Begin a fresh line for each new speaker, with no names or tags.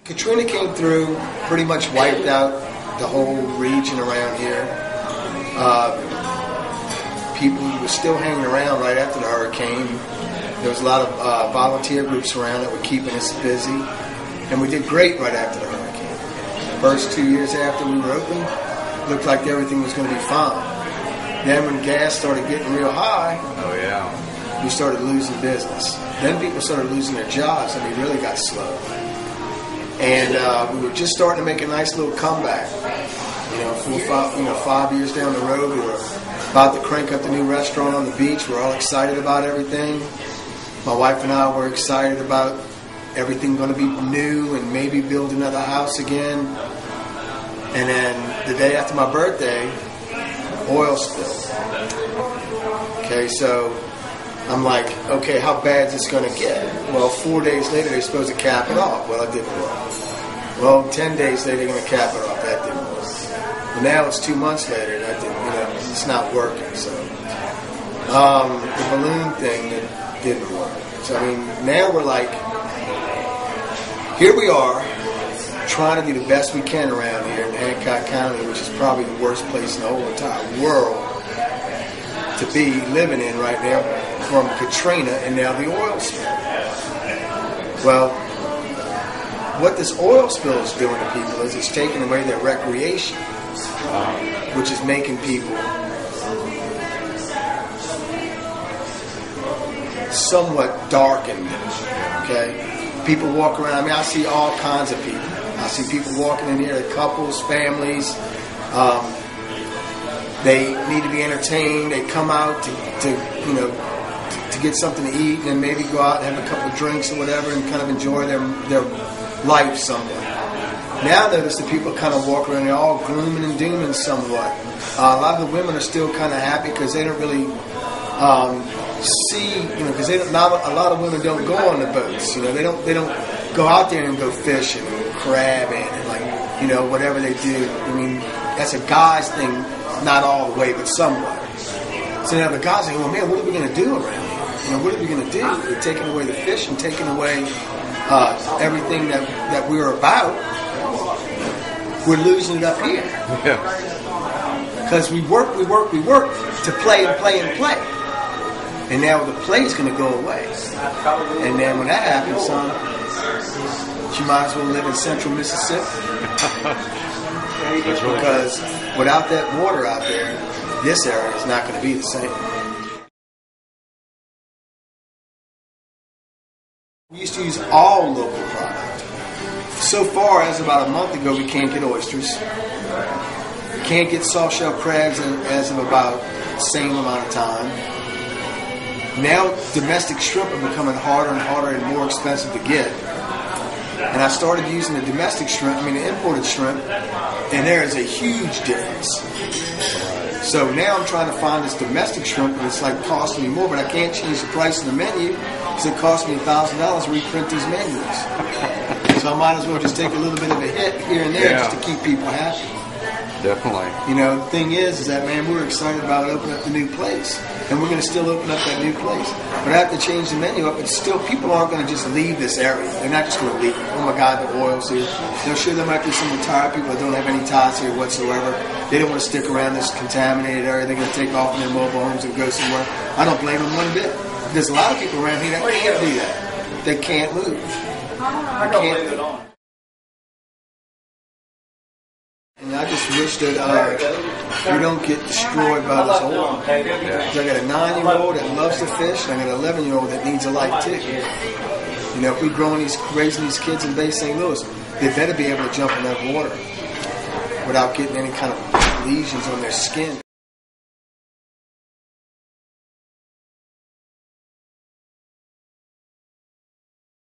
Katrina came through, pretty much wiped out the whole region around here. People were still hanging around right after the hurricane. There was a lot of volunteer groups around that were keeping us busy. And we did great right after the hurricane. First 2 years after we were open, looked like everything was going to be fine. Then when gas started getting real high, we started losing business. Then people started losing their jobs and we really got slow. And we were just starting to make a nice little comeback. 5 years down the road, we were about to crank up the new restaurant on the beach. We're all excited about everything. My wife and I were excited about everything going to be new and maybe build another house again. And then the day after my birthday, oil spill. Okay, so I'm like, okay, how bad is this going to get? Well, 4 days later, they're supposed to cap it off. Well, it didn't work. Well, 10 days later, they're going to cap it off. That didn't work. But now it's 2 months later, that didn't, it's not working. So the balloon thing that didn't work. So I mean, now we're like, here we are, trying to do the best we can around here in Hancock County, which is probably the worst place in the whole entire world to be living in right now, from Katrina and now the oil spill. Well, what this oil spill is doing to people is it's taking away their recreation, which is making people somewhat darkened. Okay, people walk around. I mean, I see all kinds of people. I see people walking in here, couples, families. They need to be entertained. They come out to get something to eat, and then maybe go out and have a couple of drinks or whatever, and kind of enjoy their life somewhat. Now notice that people kind of walk around, they're all glooming and dooming somewhat. A lot of the women are still kind of happy because they don't really see, because a lot of women don't go on the boats. They don't go out there and go fishing and crabbing and whatever they do. I mean, that's a guy's thing, not all the way, but somewhat. So now the guys are like, well, man, what are we going to do around here? What are we going to do? We're taking away the fish and taking away everything that we're about. We're losing it up here. Because we work to play and play and play. And now the play is going to go away. And then when that happens, son, you might as well live in central Mississippi. Because without that water out there, this area is not going to be the same. We used to use all local product. So far as about a month ago, we can't get oysters. We can't get soft shell crabs as of about the same amount of time. Now domestic shrimp are becoming harder and harder and more expensive to get. And I started using the domestic shrimp, the imported shrimp, and there is a huge difference. So now I'm trying to find this domestic shrimp, and it's like costing me more, but I can't change the price of the menu because it costs me $1,000 to reprint these menus. So I might as well just take a little bit of a hit here and there just to keep people happy.
Definitely.
The thing is that, man, we're excited about opening up the new place. And we're going to still open up that new place. But I have to change the menu up. But still, people aren't going to just leave this area. They're not just going to leave. Oh, my God, the oil's here. Sure, there might be some retired people that don't have any ties here whatsoever. They don't want to stick around this contaminated area. They're going to take off in their mobile homes and go somewhere. I don't blame them one bit. There's a lot of people around here that can't do that. They can't move.
I don't blame it at all.
And I just wish that we don't get destroyed by this oil. Because I got a 9-year-old that loves to fish, and I got an 11-year-old that needs a life too. If we're raising these kids in Bay St. Louis, they better be able to jump in that water without getting any kind of lesions on their skin.